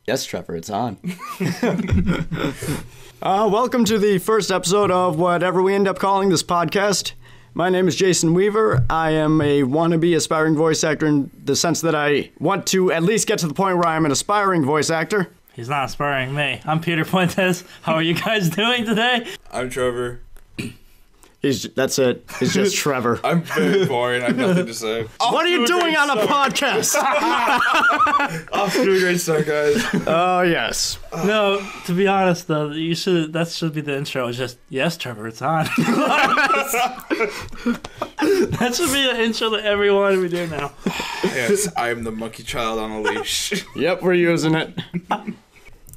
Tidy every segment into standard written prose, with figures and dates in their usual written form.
Yes, Trevor, it's on. Welcome to the first episode of whatever we end up calling this podcast. My name is Jason Weaver. I am a wannabe aspiring voice actor in the sense that I want to at least get to the point where I'm an aspiring voice actor. He's not aspiring me. I'm Pt.1. How are you guys doing today? I'm Trevor. That's it. He's just Trevor. I'm very boring. I have nothing to say. What are you doing on a podcast? Off to a great start, guys. Oh, yes. No, to be honest though, that should be the intro. It's just, yes, Trevor, it's on. That should be the intro to everyone we do now. Yes, I am the monkey child on a leash. Yep, we're using it.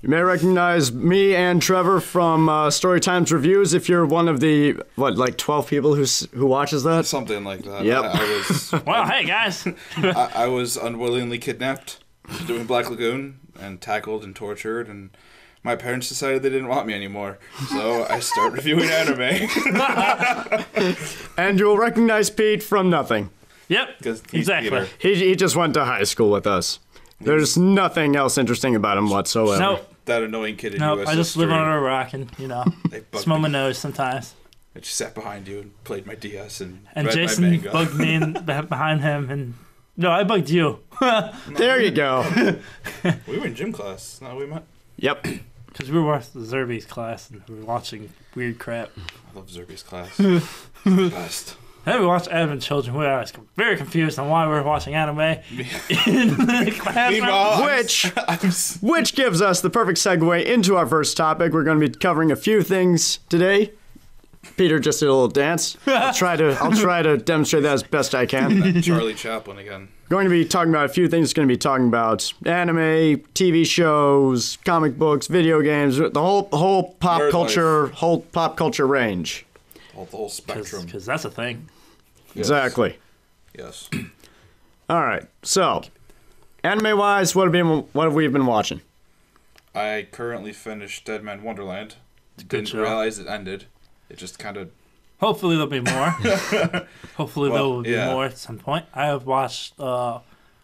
You may recognize me and Trevor from Storytime's reviews if you're one of the, 12 people who watches that? Something like that. Yep. I was. Well, hey, guys. I was unwillingly kidnapped doing Black Lagoon and tackled and tortured, and my parents decided they didn't want me anymore. So I start reviewing anime. And you'll recognize Pete from nothing. Yep, exactly. He just went to high school with us. There's nothing else interesting about him whatsoever. Nope. That annoying kid in Nope, US I just history. live under a rock and, smell my nose sometimes. I just sat behind you and played my DS and And read my Jason manga. bugged me behind him, and no, I bugged you. There you go. We were in gym class. No, we met. Yep. Because we were watching the Zerby's class and we were watching weird crap. I love Zerby's class. Best. Then we watched Advent Children. We were very confused on why we were watching anime in the classroom. Meanwhile, Which gives us the perfect segue into our first topic. We're going to be covering a few things today. Peter just did a little dance. I'll try to demonstrate that as best I can. Charlie Chaplin again. Going to be talking about a few things. Going to be talking about anime, TV shows, comic books, video games, the whole pop culture range. The whole spectrum. Because that's a thing. Yes. Exactly. Yes. All right. So, anime-wise, what have we been watching? I currently finished Deadman Wonderland. Didn't show. realize it ended. It just kind of... Hopefully there'll be more. Hopefully there will be yeah. more at some point. I have watched a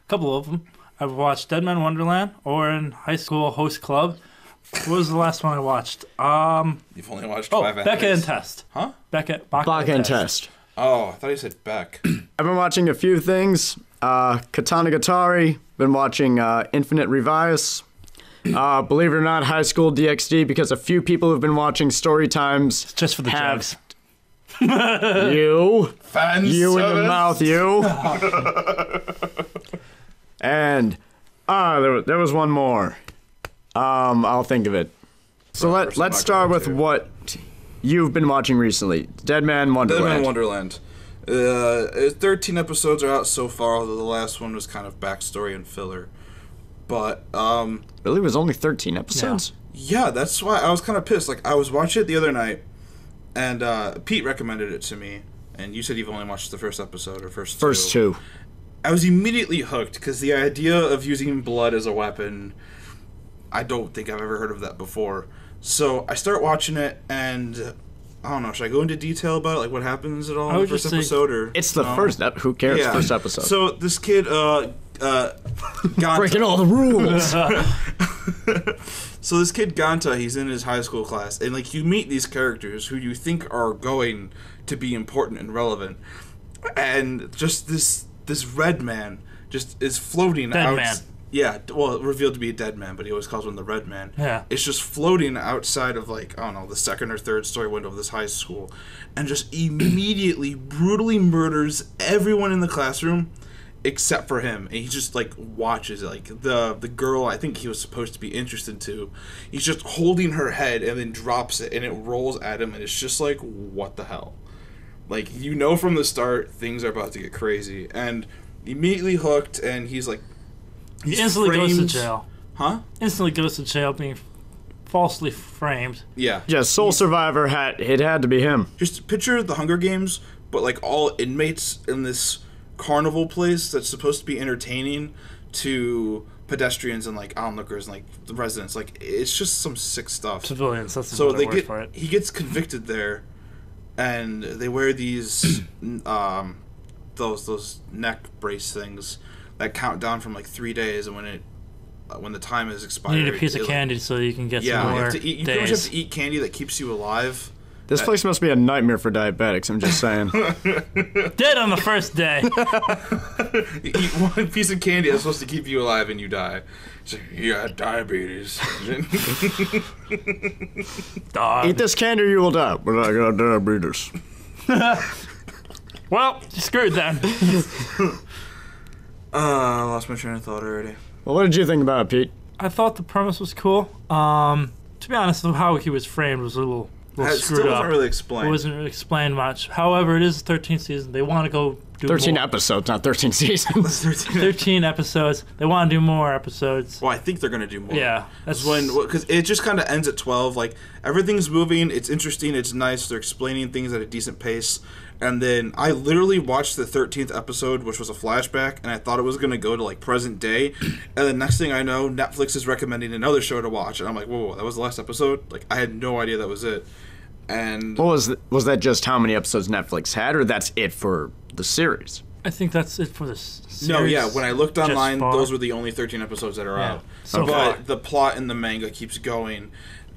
couple of them. I've watched Deadman Wonderland, Ouran High School Host Club. What was the last one I watched? You've only watched 5 animes. Baka and Test. Huh? Baka and Test. Oh, I thought you said Beck. I've been watching a few things. Katanagatari. Been watching Infinite Ryvius. Believe it or not, High School DxD, because a few people who've been watching Storytimes Just for the have... jokes. You. Fan You service. in the mouth, you. And, there was one more. I'll think of it. So let's start with what you've been watching recently. Deadman Wonderland. Deadman Wonderland. 13 episodes are out so far, although the last one was kind of backstory and filler. But, Really? It was only 13 episodes? yeah, that's why I was kind of pissed. Like, I was watching it the other night, and Pete recommended it to me, and you said you've only watched the first episode, or first two. First two. I was immediately hooked, because the idea of using blood as a weapon, I don't think I've ever heard of that before. So I start watching it, and I don't know, should I go into detail about it, like what happens at all in the first episode? Or It's the first who cares? Yeah. First episode. So this kid, Ganta. Breaking all the rules. So this kid Ganta, he's in his high school class, and like you meet these characters who you think are going to be important and relevant, and just this red man just is floating out. Man. Yeah, well, revealed to be a dead man, but he always calls him the Red Man. Yeah. It's just floating outside of, like, I don't know, the second or third story window of this high school, and just immediately, brutally murders everyone in the classroom except for him. And he just, like, watches it. Like, the girl I think he was supposed to be interested to, he's just holding her head and then drops it, and it rolls at him, and it's just like, what the hell? Like, you know from the start, things are about to get crazy. And immediately hooked, and he's, like, He instantly goes to jail. Huh? Instantly goes to jail being falsely framed. Yeah. Yeah, Soul Survivor, it had to be him. Just picture the Hunger Games, but like all inmates in this carnival place that's supposed to be entertaining to pedestrians and like onlookers and like the residents. Like, it's just some sick stuff. Civilians, that's So the word for it. he gets convicted there, and they wear these those neck brace things that count down from like 3 days, and when it when the time is expired. You need a piece of candy so you can get some more you have to eat, you pretty much have to eat candy that keeps you alive. This place must be a nightmare for diabetics, I'm just saying. Dead on the first day. You eat one piece of candy that's supposed to keep you alive and you die. So you got diabetes. Eat this candy or you will die. But I got diabetes. Well, you're screwed then. I lost my train of thought already. Well, what did you think about it, Pete? I thought the premise was cool. To be honest, how he was framed was a little It screwed still up. wasn't really explained. It wasn't really explained much. However, it is the 13th season. They want to go do 13 more. episodes, not 13 seasons. 13 episodes. They want to do more episodes. Well, I think they're gonna do more. Yeah, that's because it just kind of ends at 12. Like everything's moving, it's interesting, it's nice. They're explaining things at a decent pace. And then I literally watched the 13th episode, which was a flashback, and I thought it was gonna go to like present day. And the next thing I know, Netflix is recommending another show to watch, and I'm like, whoa, that was the last episode? Like I had no idea that was it. And What was that just how many episodes Netflix had, or that's it for the series? I think that's it for this series. no, yeah, when I looked Just online, far. those were the only 13 episodes that are Yeah, out. so but far. the plot in the manga keeps going.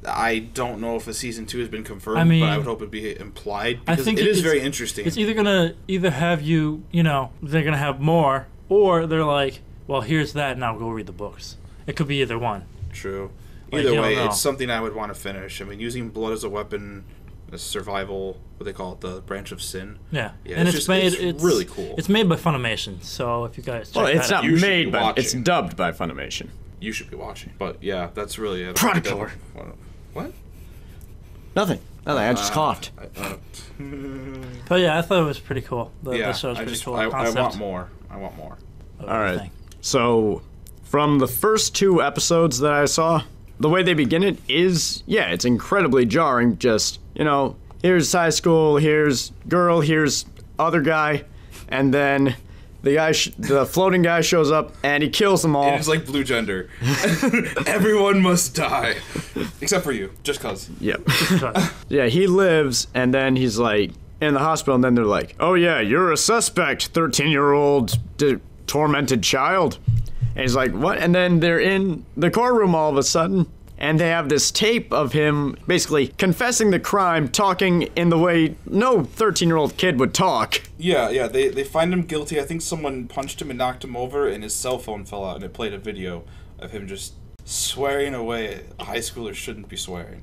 I don't know if a season 2 has been confirmed, I mean, but I would hope it'd be implied I because think it is it's- very interesting. It's either gonna have you, they're gonna have more, or they're like, well, here's that. Now go read the books. It could be either one. True. Like, Either you way, don't know. it's something I would want to finish. I mean, using blood as a weapon, as survival, what they call it, the branch of sin. Yeah, Yeah, and it's it's just- made. it's really cool. It's made by Funimation, so if you guys check Well, it's that not out. You should made be by, it's watching. dubbed by Funimation. You should be watching. But yeah, that's really it. Product killer. What? Nothing. I just coughed. But yeah, I thought it was pretty cool. The Yeah, show's I pretty just cool. I Concept want more. I want more. of All right. everything. So, from the first 2 episodes that I saw, the way they begin it is, yeah, it's incredibly jarring. Just, here's high school, here's girl, here's other guy, and then the guy, the floating guy shows up and he kills them all. And it's like blue gender. Everyone must die. Except for you, just cause. Yep. Yeah, he lives, and then he's like in the hospital, and then they're like, "Oh yeah, you're a suspect, 13-year-old tormented child." And he's like, "What?" And then they're in the courtroom all of a sudden, and they have this tape of him basically confessing the crime, talking in the way no 13-year-old kid would talk. Yeah, they find him guilty. I think someone punched him and knocked him over, and his cell phone fell out, and it played a video of him just swearing away. High schoolers shouldn't be swearing.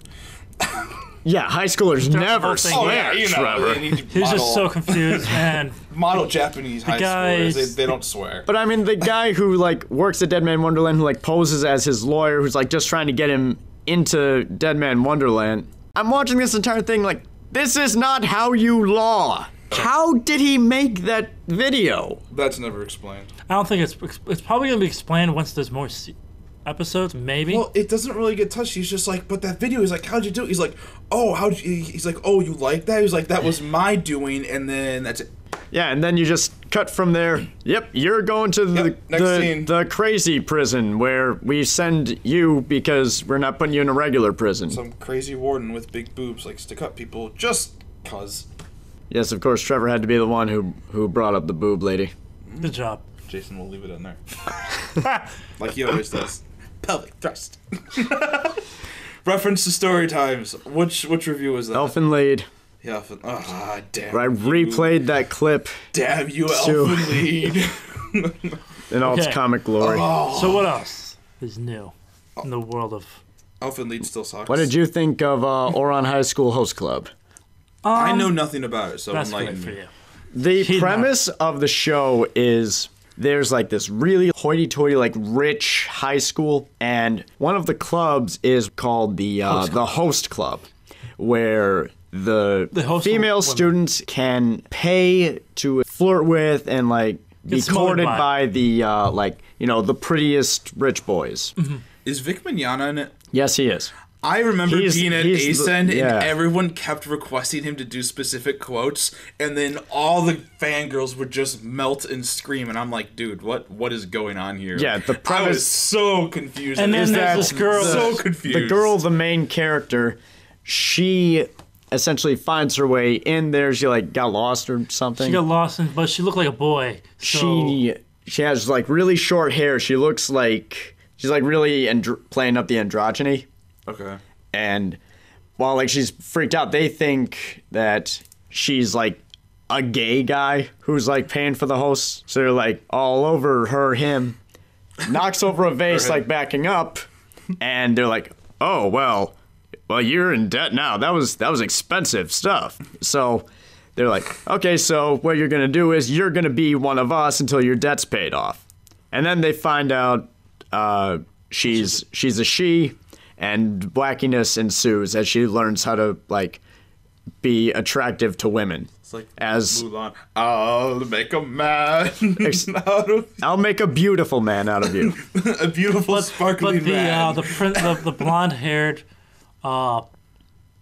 Yeah, high schoolers the never whole thing. swear, Trevor. they need to He was just so confused, man. model Japanese high guys- schoolers. They don't swear. But I mean, the guy who works at Deadman Wonderland, who poses as his lawyer, who's just trying to get him into Deadman Wonderland. I'm watching this entire thing this is not how you law. How did he make that video? That's never explained. I don't think it's probably gonna be explained once there's more episodes, maybe. Well, it doesn't really get touched. He's just like, but that video, he's like, how'd you do it? He's like, oh, he's like, oh, you like that? He's like, that was my doing, and then that's it. Yeah, and then you just cut from there. Yep, you're going to Next scene. the crazy prison where we send you because we're not putting you in a regular prison. Some crazy warden with big boobs likes to cut people just cause. Yes, of course, Trevor had to be the one who brought up the boob lady. Good job. Jason will leave it in there. Like he always does. Pelvic thrust. Reference to story times. Which review was that? Elfin Lead. Yeah, damn. I replayed that clip Damn you, So- Elfin Lead. in all its Okay. comic glory. So what else is new in the world of? Elfin Lead still sucks. What did you think of Ouran High School Host Club? I know nothing about it, so That's enlighten great for me. you. The He's premise of the show is there's this really hoity-toity, rich high school, and one of the clubs is called the Host Club, where the host female women. students can pay to flirt with and be Get smothered courted by. by the the prettiest rich boys. Is Vic Mignogna in it? Yes, he is. I remember being at he's the- ASEN yeah. and everyone kept requesting him to do specific quotes, and then all the fangirls would just melt and scream, and I'm like, dude, what is going on here? Yeah, the I premise- was so confused. And then Is there's that this girl. so confused. The girl, the main character, she essentially finds her way in there. She got lost or something. She got lost, but she looked like a boy. So She has really short hair. She looks like she's like really playing up the androgyny. Okay. And while like she's freaked out, they think that she's like a gay guy who's like paying for the host. So they're like all over him, knocks over a vase like backing up, and they're like, oh well you're in debt now. That was expensive stuff. So they're like, okay, so what you're gonna do is you're gonna be one of us until your debt's paid off. And then they find out she's a she. And wackiness ensues as she learns how to like be attractive to women. It's like as Mulan. I'll make a man out of I'll make a beautiful man out of you. a beautiful sparkling man. The blonde-haired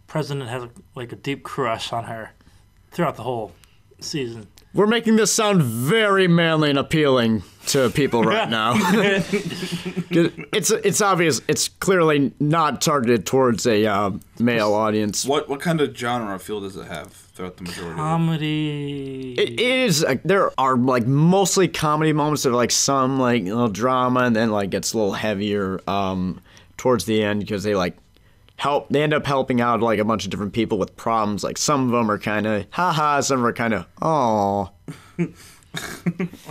president has like a deep crush on her throughout the whole season. We're making this sound very manly and appealing to people right now. It's obvious. It's clearly not targeted towards a male audience. What kind of genre feel does it have throughout the majority? Comedy. It is. There are like mostly comedy moments. There are like some like little drama, and then like gets a little heavier towards the end because they like help. They end up helping out like a bunch of different people with problems. Like some of them are kind of haha, some are kind of aw.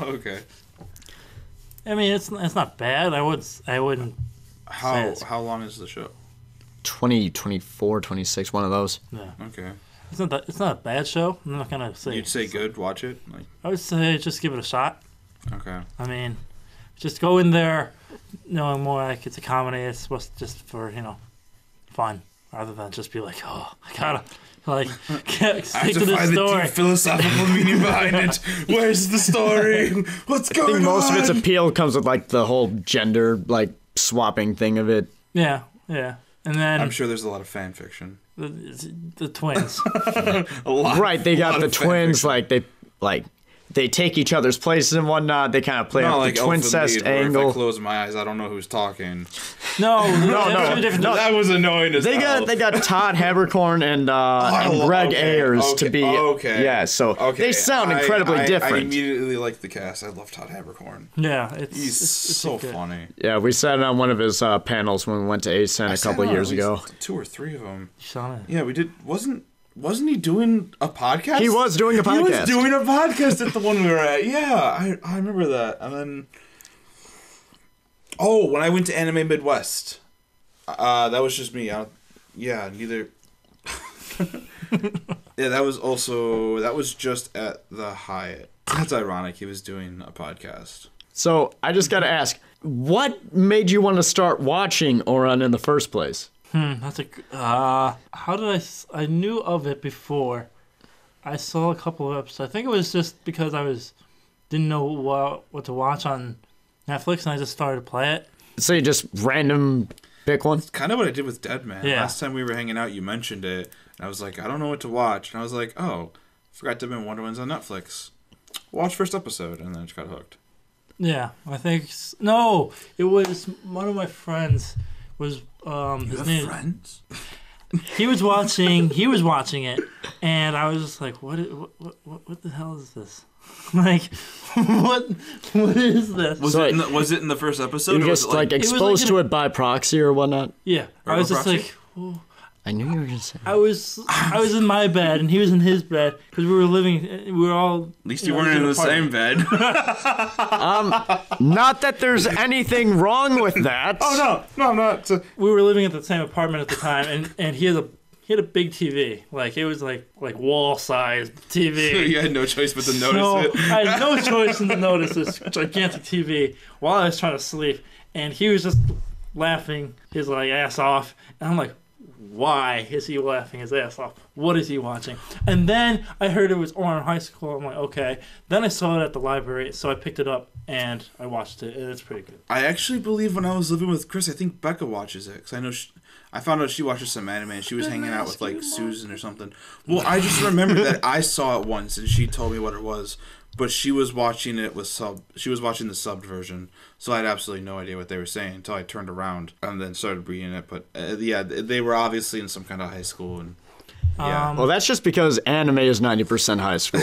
Okay. I mean, it's not bad. I wouldn't. How long is the show? 20, 24, 26, one of those. Yeah. Okay. It's not a bad show. I'm not gonna say. You'd say good. Watch it. Like. I would say just give it a shot. Okay. I mean, just go in there knowing more like it's a comedy. It's supposed to just for fun, rather than just be like, oh, I gotta like stick to the story. The deep philosophical meaning behind it. Where's the story? What's going on? I think most of its appeal comes with like the whole gender like swapping thing of it. Yeah, and then I'm sure there's a lot of fan fiction. The twins. A lot. Right, they got the twins like they take each other's places and whatnot. They kind of play up like the twincest angle. If I close my eyes, I don't know who's talking. No. That was annoying as hell. They got Todd Haberkorn and Greg Ayers to be. Okay. Yeah, so they sound incredibly different. I immediately like the cast. I love Todd Haberkorn. Yeah, he's so funny. Yeah, we sat on one of his panels when we went to ASEN a couple years ago. 2 or 3 of them. You saw it. Yeah, we did. Wasn't he doing a podcast? He was doing a podcast. He was doing a podcast at the one we were at. Yeah, I remember that. And then, when I went to Anime Midwest, that was just me. Neither. Yeah, that was just at the Hyatt. That's ironic. He was doing a podcast. So I just got to ask, what made you want to start watching Ouran in the first place? That's how did I knew of it before. I saw a couple of episodes. I think it was just because didn't know what to watch on Netflix, and I just started to play it. So you just random pick one? It's kind of what I did with Deadman. Yeah. Last time we were hanging out, you mentioned it, and I was like, I don't know what to watch. And I was like, oh, I forgot Deadman Wonderland's on Netflix. Watch first episode, and then I just got hooked. Yeah, I think... No, it was one of my friends was... his name, friends? He was watching it, and I was just like, what the hell is this? Like, what is this? Was it in the first episode? You just like exposed to it by proxy or whatnot? Yeah, I was just like, whoa. I knew you were gonna say. I was in my bed and he was in his bed because we were all. At least you weren't in the same bed. Not that there's anything wrong with that. Oh no, I'm not. We were living at the same apartment at the time, and he had a big TV. Like it was like wall sized TV. So you had no choice but to notice it. I had no choice but to notice this gigantic TV while I was trying to sleep, and he was just laughing his ass off, and I'm like, why is he laughing his ass off? What is he watching? And then I heard it was Ouran High School. I'm like, okay. Then I saw it at the library, so I picked it up and I watched it, and it's pretty good. I actually believe when I was living with Chris, I think Becca watches it, because I know I found out she watches some anime, and she was hanging out with Susan or something. Well, I just remember that I saw it once, and she told me what it was. But she was watching it with She was watching the subbed version, so I had absolutely no idea what they were saying until I turned around and then started reading it. But yeah, they were obviously in some kind of high school, and Yeah. Well, that's just because anime is 90% high school.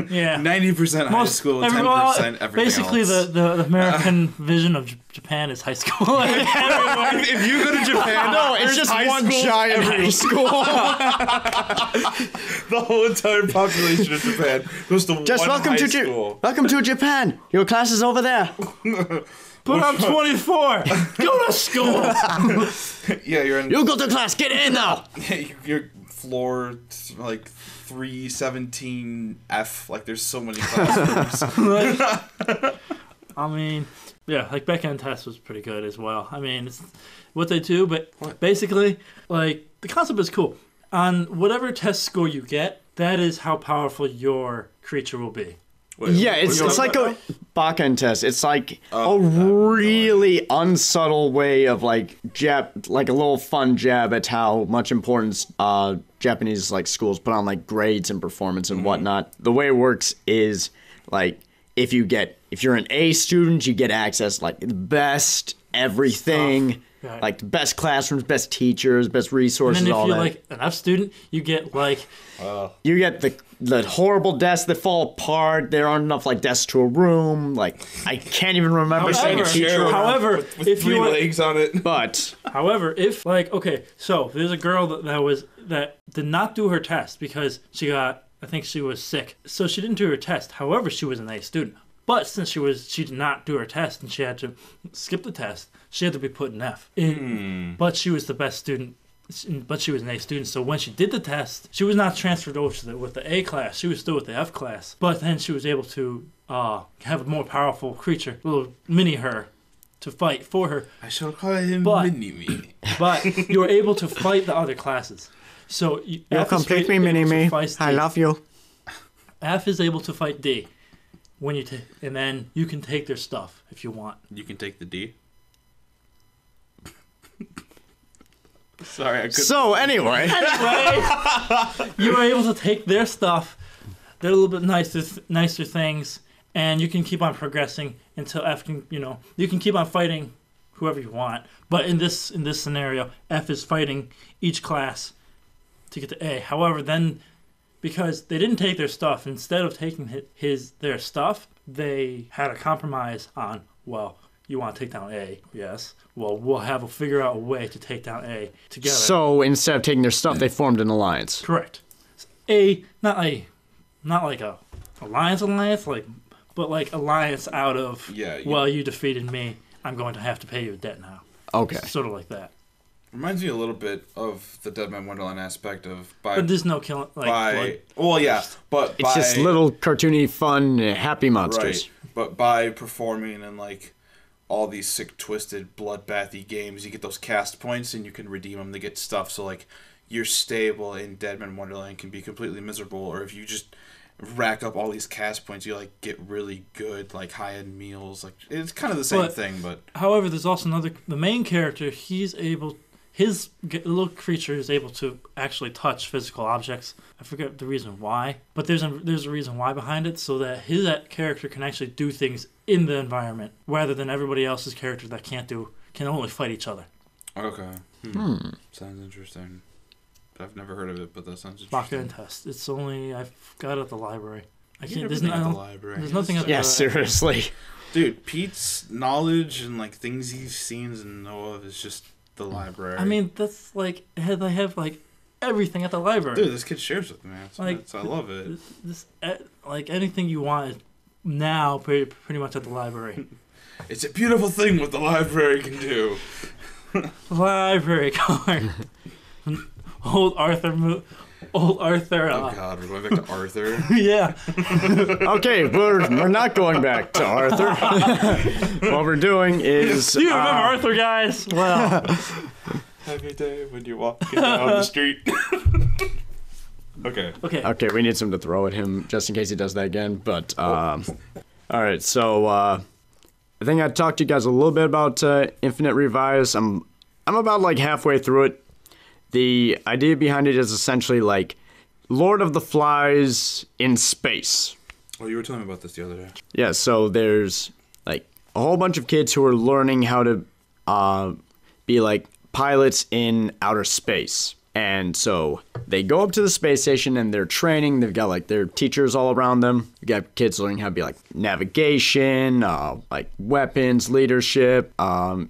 Yeah. 90% high school, 10% everything basically, else. the American vision of Japan is high school. If you go to Japan, No, it's there's just high one schools giant high everywhere. school. The whole entire population of Japan goes to Just one welcome high to school. welcome to Japan. Your class is over there. But I'm 24. Go to school. Yeah, you're in. You go to class. Get in now. You're floor like 317F. Like there's so many classrooms. I mean, yeah, like Baka and Test was pretty good as well. I mean, it's what they do, but basically, like, the concept is cool. On whatever test score you get, that is how powerful your creature will be. Wait, Yeah, it's like a Baka and Test. It's like a really unsubtle way of like a little fun jab at how much importance Japanese like schools put on like grades and performance and whatnot. The way it works is like if you're an A student, you get access like the best everything. Right. Like the best classrooms, best teachers, best resources, And then if all you're that. like an F student, you get like You get the horrible desks that fall apart. There aren't enough like desks to a room. Like I can't even remember seeing a However- teacher. however, with if three you were- legs on it. But However, if like okay, so there's a girl that did not do her test because I think she was sick, so she didn't do her test. However, she was an A student. But since she did not do her test and she had to skip the test, she had to be put in F. But she was the best student. But she was an A student, so when she did the test, she was not transferred over to with the A class. She was still with the F class. But then she was able to have a more powerful creature, little mini her, to fight for her. I shall call him But- Mini-Me. But you were able to fight the other classes. So you'll F is complete me, able to Mini-Me. fight I D. love you. F is able to fight D. And then you can take their stuff if you want. You can take the D. Sorry, I couldn't. So anyway, You were able to take their stuff, their little bit nicer things, and you can keep on progressing until F can, you can keep on fighting whoever you want. But in this scenario, F is fighting each class to get to A. However, then because they didn't take their stuff, instead of taking their stuff, they had a compromise on, well, you want to take down A, yes. Well, we'll figure out a way to take down A together. so instead of taking their stuff, they formed an alliance. Correct. Not like a alliance, but like alliance out of. Yeah. Well, you defeated me. I'm going to have to pay you a debt now. Okay. Sort of like that. Reminds me a little bit of the Deadman Wonderland aspect of But there's no killing. Like blood. Well, yeah, but It's just little cartoony, fun, happy monsters. right. But by performing in like all these sick, twisted, bloodbathy games, you get those cast points, and you can redeem them to get stuff. So like, your stable in Deadman Wonderland can be completely miserable, or if you just rack up all these cast points, you like get really good, like high-end meals. Like it's kind of the same thing, but However, there's also the main character. His little creature is able to actually touch physical objects. I forget the reason why, but there's a reason why behind it, so that that character can actually do things in the environment, rather than everybody else's character that can only fight each other. okay. Sounds interesting. I've never heard of it, but that sounds Baka interesting. and Test. It's only I've got it at the library. I You've can't. never There's, been at the no, library. there's nothing at Yeah, the seriously. Dude, Pete's knowledge and like things he's seen and know of is just the library. I mean, that's like they have like everything at the library. dude, this kid shares with me. Like- I love it. Like anything you want is now pretty much at the library. It's a beautiful thing what the library can do. Library card. Old Arthur. Oh God, we're going back to Arthur. Yeah. Okay, we're not going back to Arthur. What we're doing is Do you remember Arthur, guys? Well, Every day when you're walking down the street. Okay. okay. Okay, we need something to throw at him just in case he does that again. But all right, so I think I talked to you guys a little bit about Infinite Ryvius. I'm about like halfway through it. The idea behind it is essentially like Lord of the Flies in space. Oh, you were telling me about this the other day. Yeah, so there's like a whole bunch of kids who are learning how to be like pilots in outer space. And so they go up to the space station and they're training. They've got like their teachers all around them. You got kids learning how to be like navigation, like weapons, leadership,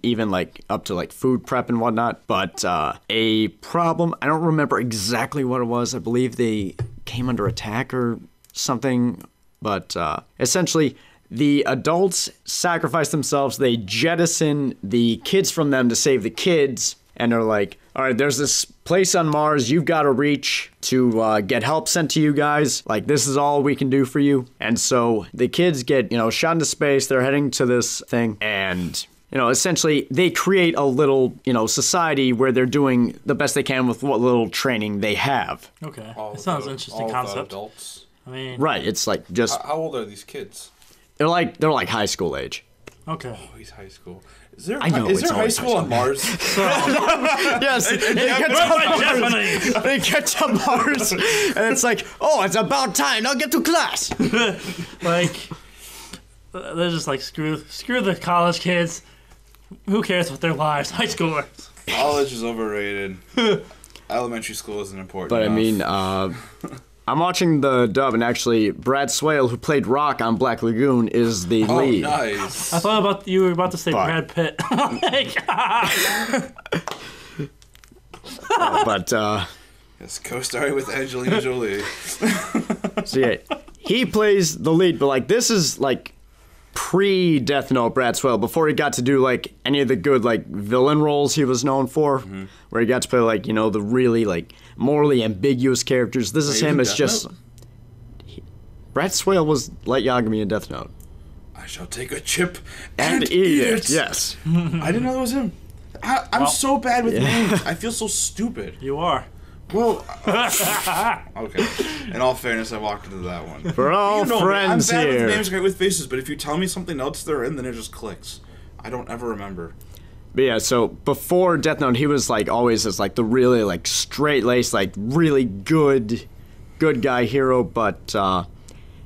even like up to like food prep and whatnot. But a problem, I don't remember exactly what it was. I believe they came under attack or something. But essentially, the adults sacrifice themselves. They jettison the kids from them to save the kids. And they're like, all right, there's this place on Mars you've got to reach to get help sent to you guys. Like, this is all we can do for you. And so the kids get, shot into space. They're heading to this thing. And, essentially they create a little, society where they're doing the best they can with what little training they have. Okay. That sounds an interesting concept. Adults. I mean... Right. It's like just... How old are these kids? They're like high school age. Okay. Oh, he's high school. Is there it's high school on Mars? Yes, they get to Mars, and it's like, oh, it's about time. Now get to class. Like, they're just like, screw the college kids. Who cares what their lives? High schoolers. College is overrated. Elementary school isn't important. But enough. I mean, I'm watching the dub, and actually, Brad Swale, who played Rock on Black Lagoon, is the lead. Oh, nice. I thought you were about to say Brad Pitt. Yes, co-starring with Angelina Jolie. So yeah, he plays the lead, but like this is like pre-Death Note Brad Swale, before he got to do like any of the good like villain roles he was known for, where he got to play like the really like morally ambiguous characters. This is him as just Brad Swale was Light Yagami in Death Note. I shall take a chip and eat it. Yes. I didn't know that was him. I'm so bad with names. I feel so stupid. You are. Well, okay. In all fairness, I walked into that one. We're all friends I'm bad here. with names, great with faces, but if you tell me something else they're in, then it just clicks. I don't ever remember. But yeah, so before Death Note, he was like always as like the really like straight-laced, like really good guy hero. But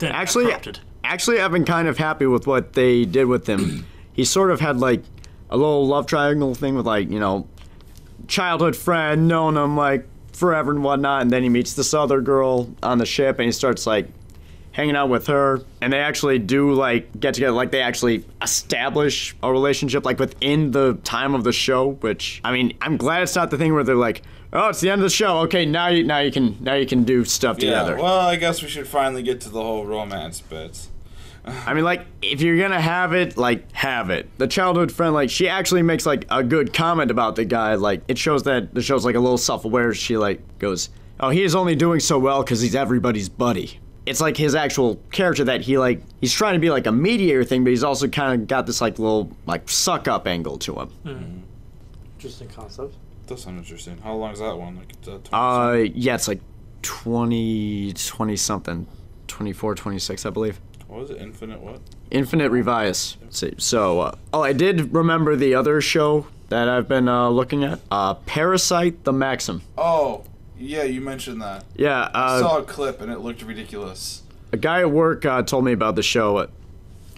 actually, I've been kind of happy with what they did with him. He sort of had like a little love triangle thing with like childhood friend, known him like forever and whatnot, and then he meets this other girl on the ship, and he starts like hanging out with her, and they actually do like get together, like they actually establish a relationship like within the time of the show, which I mean, I'm glad it's not the thing where they're like, oh, it's the end of the show, okay, now you can do stuff together. Well, I guess we should finally get to the whole romance bit. I mean, like, if you're gonna have it, like, have it. The childhood friend, like, she actually makes, like, a good comment about the guy. Like, it shows that the show's, like, a little self-aware. She, like, goes, oh, he is only doing so well because he's everybody's buddy. It's, like, his actual character that he, like, he's trying to be, like, a mediator thing, but he's also kind of got this, like, little, like, suck-up angle to him. Interesting concept. That sounds interesting. How long is that one? Like, yeah, it's, like, 20-something. 24, 26, I believe. What was it? Infinite what? Infinite Ryvius. So, I did remember the other show that I've been looking at. Parasyte, the Maxim. Oh, yeah, you mentioned that. Yeah. I saw a clip and it looked ridiculous. A guy at work told me about the show.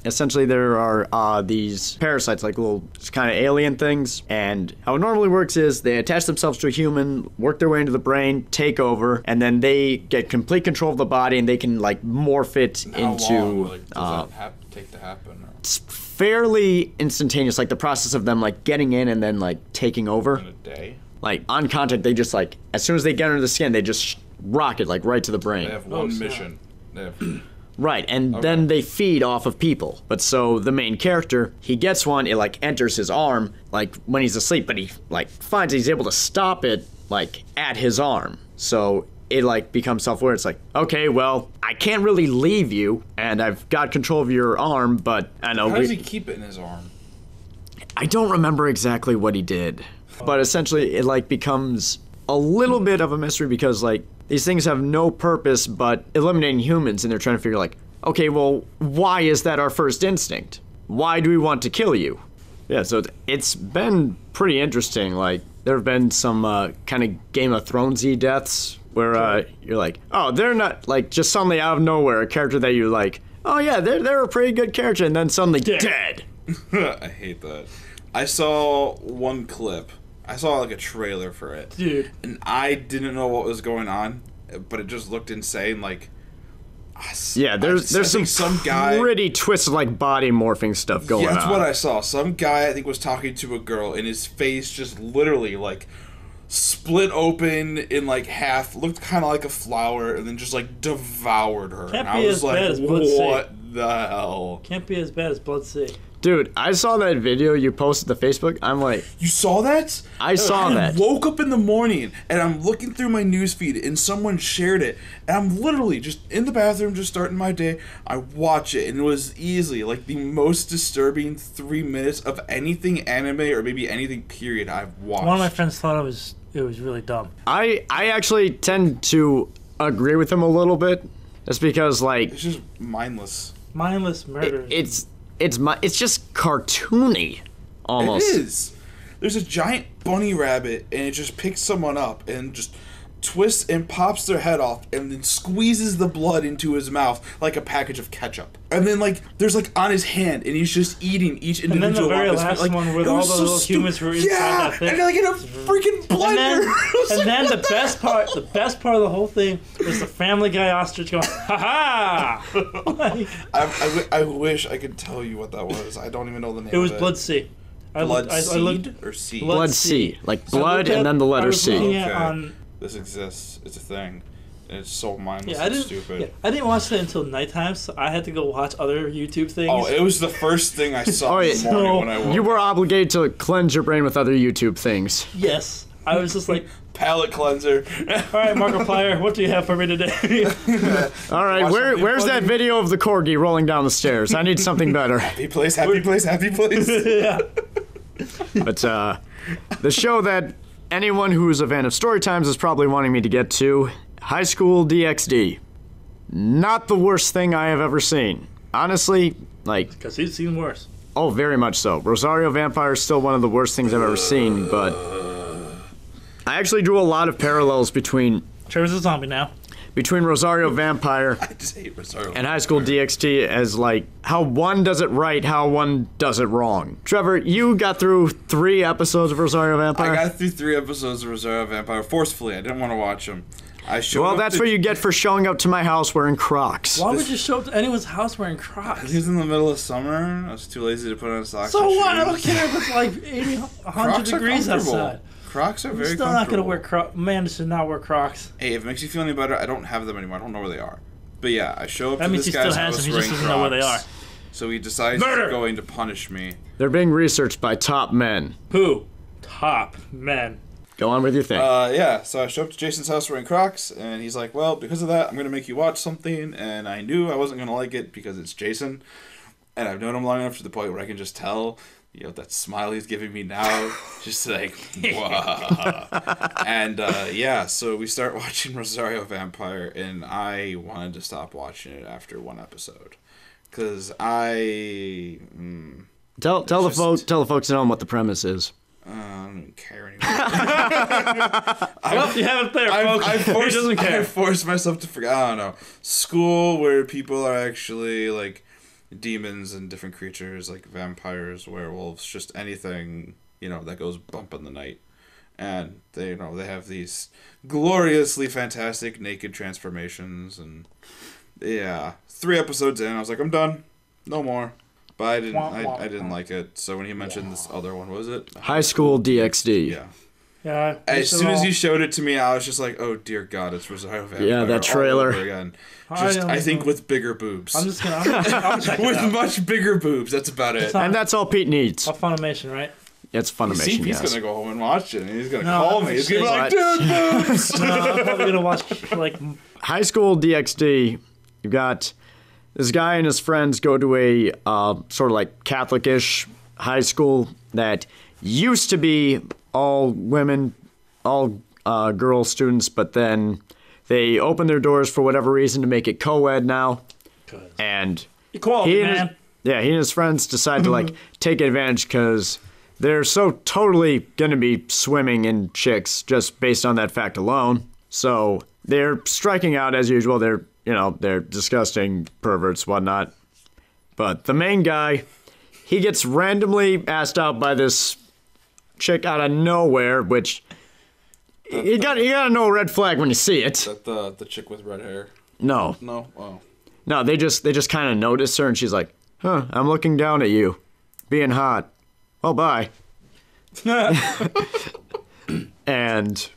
Essentially, there are these parasites, like little kind of alien things, and how it normally works is they attach themselves to a human, work their way into the brain, take over, and then they get complete control of the body, and they can like morph it into. How long does that take to happen? Or? It's fairly instantaneous, like the process of them like getting in and then like taking over. In a day. Like on contact, they just like as soon as they get under the skin, they just rock it like right to the brain. They have one mission. They have. Right, and then they feed off of people. But so the main character, he gets one, it like enters his arm, like when he's asleep, but he like finds he's able to stop it like at his arm. So it like becomes self-aware. It's like, okay, well, I can't really leave you, and I've got control of your arm, but I know. How does he keep it in his arm? I don't remember exactly what he did. But essentially it like becomes a little bit of a mystery because like these things have no purpose but eliminating humans, and they're trying to figure like, okay, well, why is that our first instinct? Why do we want to kill you? Yeah, so it's been pretty interesting. Like, there have been some kind of Game of Thrones-y deaths where you're like, oh, they're not, like, just suddenly out of nowhere, a character that you're like, oh yeah, they're a pretty good character, and then suddenly dead. I hate that. I saw one clip. I saw like a trailer for it, Dude. and I didn't know what was going on, but it just looked insane. Like, Yeah, there's some guy pretty twisted like body morphing stuff going on. Yeah, that's what I saw. Some guy I think was talking to a girl, and his face just literally like split open in like half, looked kind of like a flower, and then just like devoured her. Can't and be I was as like, bad as Blood Sea. what the hell? Can't be as bad as Blood Sea. Dude, I saw that video you posted to Facebook. I'm like, You saw that? I saw that. Woke up in the morning and I'm looking through my newsfeed and someone shared it, and I'm literally just in the bathroom, just starting my day. I watch it, and it was easily like the most disturbing 3 minutes of anything anime or maybe anything period I've watched. One of my friends thought it was really dumb. I actually tend to agree with him a little bit. That's because like It's just mindless. Mindless murder. it's just cartoony almost. It is. There's a giant bunny rabbit, and it just picks someone up and just twists and pops their head off, and then squeezes the blood into his mouth like a package of ketchup. And then like there's like on his hand, and he's just eating each And then the individual. very of his last like, one with it all was the so little humans were inside yeah, that thing. and like in a freaking blender. And then the best part of the whole thing was the Family Guy ostrich going, ha ha! Like, I wish I could tell you what that was. I don't even know the name. it was of Blood Sea. Blood I seed looked or seed. Blood C. C, like So I blood looked and at- then the I letter was looking C. at- Okay. on- This exists. It's a thing. And it's so mindless Yeah, I and didn't. stupid. Yeah, I didn't watch that until nighttime, so I had to go watch other YouTube things. Oh, it was the first thing I saw Oh, in the yeah. morning So, when I woke You up. were obligated to cleanse your brain with other YouTube things. Yes, I was just like, Palate cleanser. all right, Markiplier, what do you have for me today? All right, Watch something where's that funny. video of the corgi rolling down the stairs? I need something better. Happy place, happy place, happy place. Yeah. But the show that anyone who's a fan of story times is probably wanting me to get to, High School DxD. Not the worst thing I have ever seen. Honestly, like, Because he's seen worse. oh, very much so. Rosario+Vampire is still one of the worst things I've ever seen, but I actually drew a lot of parallels between Trevor's a zombie now. Rosario+Vampire I just hate Rosario. and High School DxD as like how one does it right, how one does it wrong. Trevor, you got through 3 episodes of Rosario+Vampire. I got through 3 episodes of Rosario+Vampire forcefully. I didn't want to watch them. I showed Well, up that's to- what you get for showing up to my house wearing Crocs. Why would you show up to anyone's house wearing Crocs? He was in the middle of summer. I was too lazy to put on socks. So and what? I shoes. don't care if it's like 80, 100 Crocs are degrees comfortable. outside. Crocs are I'm very still not comfortable. going to wear Crocs. Man should not wear Crocs. Hey, if it makes you feel any better, I don't have them anymore. I don't know where they are. But yeah, I show up That to means this he still guy's has house them. He just wearing doesn't know where they Crocs. are. So he decides Murder! he's going to punish me. They're being researched by top men. Who? Top men. Go on with your thing. Yeah, so I show up to Jason's house wearing Crocs, and he's like, well, because of that, I'm going to make you watch something, and I knew I wasn't going to like it because it's Jason, and I've known him long enough to the point where I can just tell, you know, that smile he's giving me now, just like, wow. And, yeah, so we start watching Rosario+Vampire, and I wanted to stop watching it after 1 episode, because tell the folks at home what the premise is. I don't even care anymore. Well, you have it there, folks. He doesn't I care. forced myself to forget. I don't know. School where people are actually like demons and different creatures, like vampires, werewolves, just anything, you know, that goes bump in the night. And they, you know, they have these gloriously fantastic naked transformations, and yeah, 3 episodes in, I was like, I'm done, no more. But I didn't like it. So when he mentioned this other one, what was it? High School DxD. Yeah. Yeah. As soon as you showed it to me, I was just like, "Oh dear God, it's Rosario+Vampire." Yeah, that all trailer. over again. I I think know. with bigger boobs. I'm just gonna. I'm check it with out. much bigger boobs. That's about it. And that's all Pete needs. Off Funimation, right? It's Funimation, He's yes. gonna go home and watch it, and he's gonna No, call I'm me. He's gonna be like, But- "Dude, boobs." No, I'm probably gonna watch like. High School DxD, you've got this guy and his friends go to a sort of like Catholic-ish high school that used to be all women, all girl students, but then they opened their doors for whatever reason to make it co-ed now. And Equality, he and his, man. yeah, he and his friends decide to like take advantage because they're so totally gonna be swimming in chicks just based on that fact alone. So they're striking out as usual. They're disgusting perverts, whatnot. But the main guy, he gets randomly asked out by this chick out of nowhere, which you gotta know a red flag when you see it. Is that the chick with red hair? No. No? Oh. No, they just kind of notice her, and she's like, huh, I'm looking down at you. Being hot. Oh, bye. And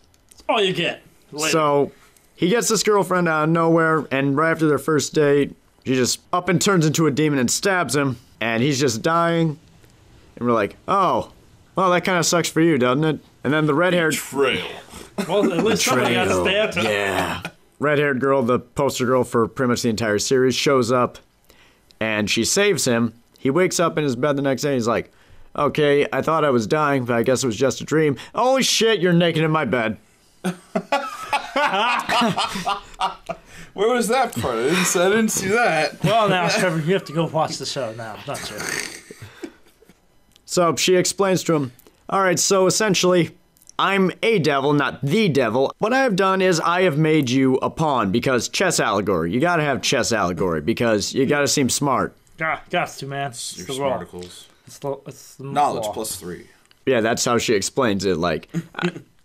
all you get. Later. So he gets this girlfriend out of nowhere, and right after their first date, she just up and turns into a demon and stabs him, and he's just dying. And we're like, oh, well, that kind of sucks for you, doesn't it? And then the red-haired... Trail. Well, at least somebody got stabbed. Yeah. Red-haired girl, the poster girl for pretty much the entire series, shows up, and she saves him. He wakes up in his bed the next day, and he's like, okay, I thought I was dying, but I guess it was just a dream. Holy shit, you're naked in my bed. Where was that part? I didn't see that. Well, now, Trevor, you have to go watch the show now, don't you? So she explains to him, all right, so essentially, I'm a devil, not the devil. What I have done is I have made you a pawn, because chess allegory. You gotta have chess allegory, because you gotta seem smart. Got to, man. Your It's the law. smarticles. It's the Knowledge law. +3. Yeah, that's how she explains it. Like,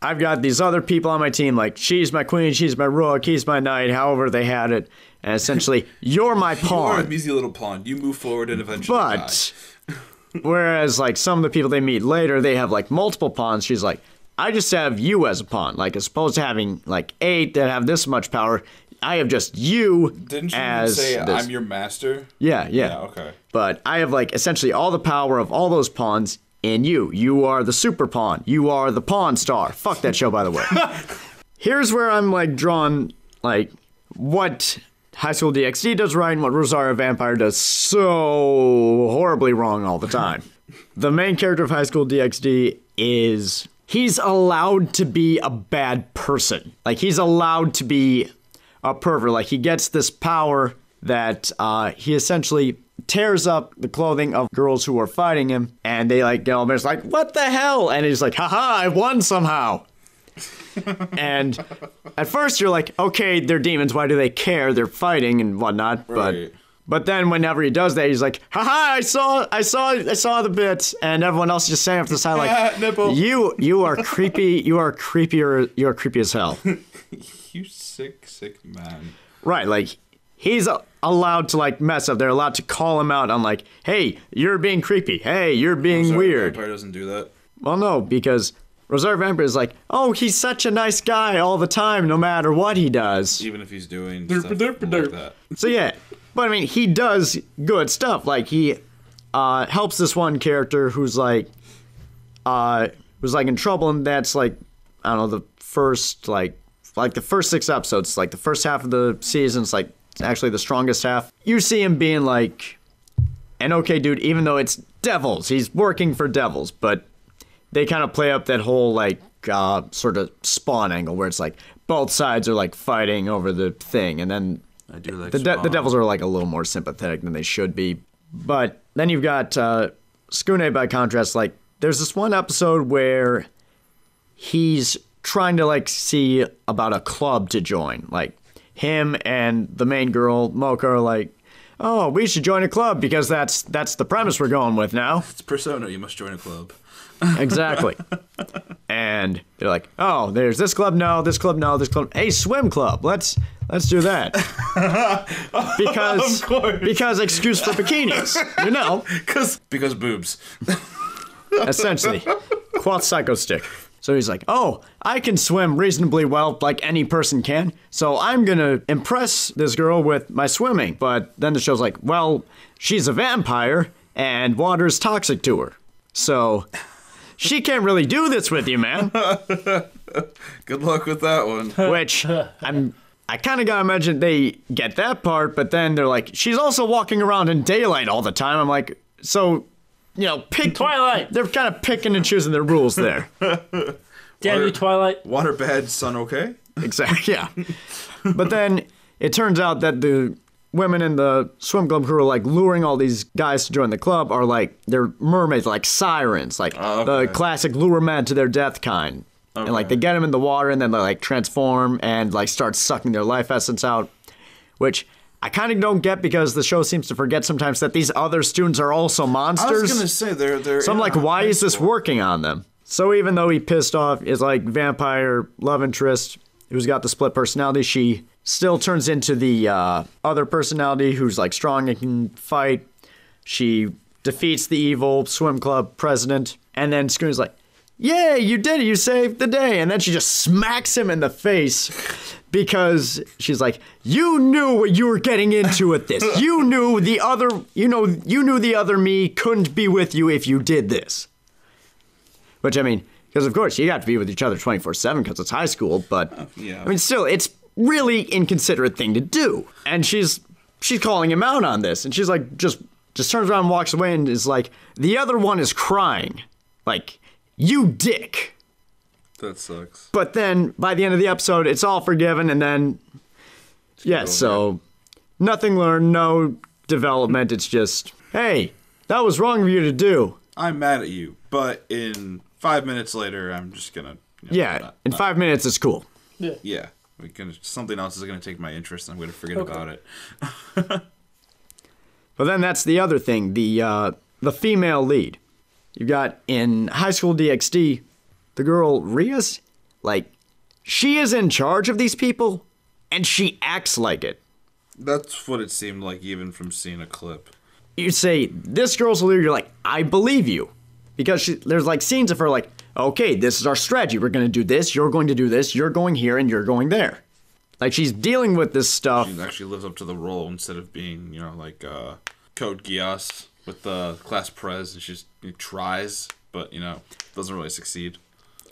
I've got these other people on my team, like, she's my queen, she's my rook, he's my knight, however they had it. And essentially, you're my You are a pawn. measly little pawn. You move forward and eventually die. But, whereas, like, some of the people they meet later, they have, like, multiple pawns. She's like, I just have you as a pawn. Like, as opposed to having, like, 8 that have this much power, I have just you Didn't you as say this. I'm your master? Yeah. Yeah, okay. But I have, like, essentially all the power of all those pawns in you. You are the super pawn. You are the pawn star. Fuck that show, by the way. Here's where I'm, like, drawn, like, what High School DxD does right and what Rosario+Vampire does so horribly wrong all the time. The main character of High School DxD is... he's allowed to be a bad person. Like, he's allowed to be a pervert. Like, he gets this power that he essentially tears up the clothing of girls who are fighting him, and they, like, get all embarrassed, like, what the hell? And he's like, haha, I won somehow. And at first you're like, okay, they're demons, why do they care? They're fighting and whatnot. Right. But then whenever he does that, he's like, haha, I saw the bits, and everyone else is just saying off the side, like, Nipple. you are creepy, you are creepy as hell. You sick man. Right, like, he's allowed to, like, mess up. They're allowed to call him out on, like, hey, you're being creepy. Hey, you're being weird. Vampire doesn't do that. Well, no, because Rosario+Vampire is like, oh, he's such a nice guy all the time, no matter what he does. Even if he's doing Derp, stuff derp, like derp. that. So, yeah. But, I mean, he does good stuff. Like, he helps this one character who's, like, in trouble, and that's, like, I don't know, the first, like the first 6 episodes, like, the first half of the season's, like, actually the strongest half. You see him being, like, an okay dude, even though it's devils. He's working for devils, but they kind of play up that whole, like, sort of Spawn angle, where it's, like, both sides are, like, fighting over the thing, and then... I do like the devils are, like, a little more sympathetic than they should be. But then you've got Skune, by contrast. Like, there's this one episode where he's trying to, like, see about a club to join. Like, him and the main girl, Mocha, are like, oh, we should join a club because that's the premise we're going with now. It's Persona, you must join a club. Exactly. And they're like, oh, there's this club, no, this club, no, this club. Hey, swim club, let's do that. Because Of course. because excuse for bikinis, you know. Because boobs. Essentially. Quoth psycho stick. So he's like, oh, I can swim reasonably well like any person can, so I'm gonna impress this girl with my swimming. But then the show's like, well, she's a vampire and water's toxic to her. So she can't really do this with you, man. Good luck with that one. Which I kind of gotta imagine they get that part, but then they're like, she's also walking around in daylight all the time. I'm like, so, you know, pick Twilight. They're kind of picking and choosing their rules there. Damn you, Twilight. Water bad, sun okay? Exactly, yeah. But then it turns out that the women in the swim club who are, like, luring all these guys to join the club are, like, they're mermaids, like sirens, like the classic lure men to their death kind. And, like, they get them in the water and then they, like, transform and, like, start sucking their life essence out, which I kind of don't get because the show seems to forget sometimes that these other students are also monsters. I was gonna say they're So I'm like, why is this school. working on them? So even though he pissed off his like vampire love interest who's got the split personality, she still turns into the other personality who's like strong and can fight. She defeats the evil swim club president, and then Scream's like, "Yay, you did it, you saved the day." And then she just smacks him in the face because she's like, "You knew what you were getting into with this. You knew the other me couldn't be with you if you did this." Which, I mean, because of course you got to be with each other 24/7 because it's high school, but yeah. I mean, still, it's really inconsiderate thing to do. And she's calling him out on this, and she's like, just turns around and walks away and is like, "The other one is crying. Like, you dick." That sucks. But then, by the end of the episode, it's all forgiven, and then, yeah, so nothing learned, no development. It's just, hey, that was wrong of you to do. I'm mad at you, but in 5 minutes later, I'm just gonna... in 5 minutes, it's cool. Yeah. Something else is gonna take my interest, and I'm gonna forget about it. But then that's the other thing, the female lead. You got in High School DxD, the girl Rias, like, she is in charge of these people, and she acts like it. That's what it seemed like, even from seeing a clip. You say, this girl's the leader, you're like, I believe you. Because there's like scenes of her like, okay, this is our strategy. We're going to do this, you're going to do this, you're going here, and you're going there. Like, she's dealing with this stuff. She actually lives up to the role instead of being, like Code Geass with the class prez, and she tries, but, doesn't really succeed.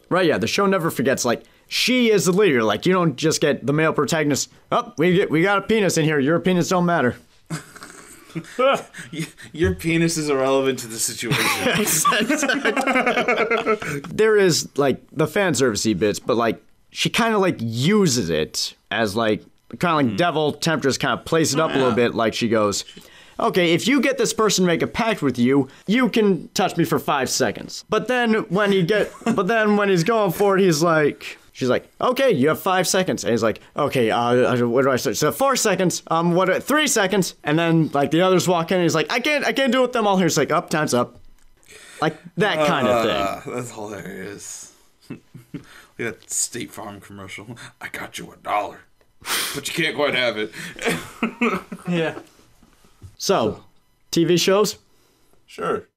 Right, yeah, the show never forgets, like, she is the leader. Like, you don't just get the male protagonist, oh, we got a penis in here, your opinions don't matter. Your penis is irrelevant to the situation. There is, like, the fan servicey bits, but, like, she kind of, like, uses it as, like, kind of like Devil Temptress kind of plays it up a little bit. Like, she goes, okay, if you get this person to make a pact with you, you can touch me for 5 seconds. But then when he's going for it, she's like, okay, you have 5 seconds. And he's like, okay, what do I say? So 4 seconds, 3 seconds. And then, like, the others walk in and he's like, I can't do it with them all here. He's like, up, time's up. Like, that kind of thing. That's hilarious. That State Farm commercial. I got you $1, but you can't quite have it. Yeah. So, TV shows? Sure.